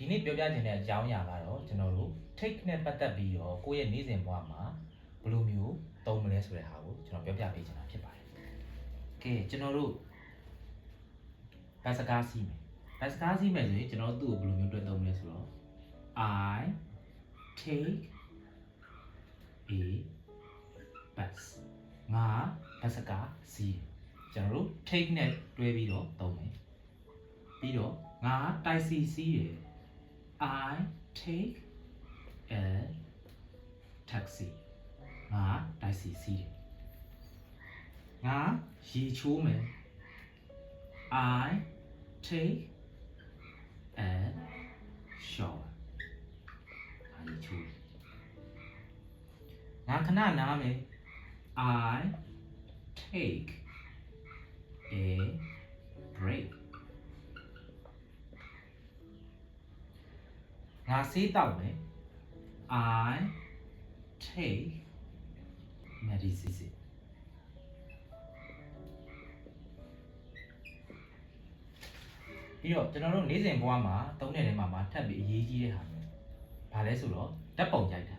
ဒီနေ့ပြောပြခြင်းတဲ့အကြောင်းအရာကတော့ကျွန်တော်တို့ take နဲ့ပတ်သက်ပြီးတော့ကိုယ့်ရဲ့နေ့စဉ်ဘဝမှာဘယ်လိုမျိုးသုံးမလဲဆိုတဲ့ဟာကိုကျွန်တော်ပြောပြပေးချင်တာဖြစ်ပါတယ်။ကဲကျွန်တော်တို့ဘတ်စကားစီးမယ်။ဘတ်စကားစီးမယ်ဆိုရင်ကျွန်တော်တို့သူ့ကိုဘယ်လိုမျိုးတွေ့သုံးမလဲဆိုတော့ I take a bus ငါဘတ်စကားစီးကျွန်တော်တို့ take နဲ့တွဲပြီးတော့သုံးမယ်။ပြီးတော့ငါတိုက်စီစီးတယ် I take a taxi ငါတိုက်စီစီးတယ်ငါရေချိုးမယ် I take a shower ရေချိုးငါခဏနားမယ် I take a break ငါဆေးတောက်မယ် I take medicine ပြီးတော့ကျွန်တော်တို့နေ့စဉ်ဘဝမှာသုံးတဲ့နေရာမှာထပ်ပြီးအရေးကြီးတဲ့ဟာမျိုးဘာလဲဆိုတော့ဓာတ်ပုံရိုက်တာ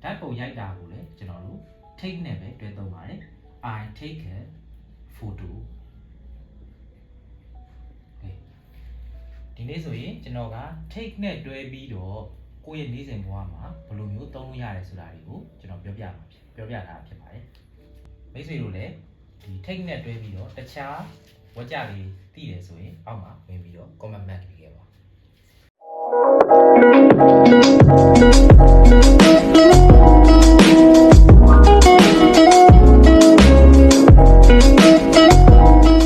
ဓာတ်ပုံရိုက်တာကိုလည်းကျွန်တော်တို့ take နဲ့ပဲတွဲသုံးပါတယ် I take a photo ဒီနေ့ဆိုရင်ကျွန်တော်က take နဲ့တွဲပြီးတော့ကိုယ့်ရဲ့နေ့စဉ်ဘဝမှာဘယ်လိုမျိုးသုံးလို့ရတယ်ဆိုတာတွေကိုကျွန်တော်ပြောပြတာဖြစ်ပါတယ်မိတ်ဆွေတို့လည်းဒီ take နဲ့တွဲပြီးတော့တခြားဝါကြလေးသိတယ်ဆိုရင်အောက်မှာဝင်ပြီးတော့ comment မှတ်ပေးခဲ့ပါ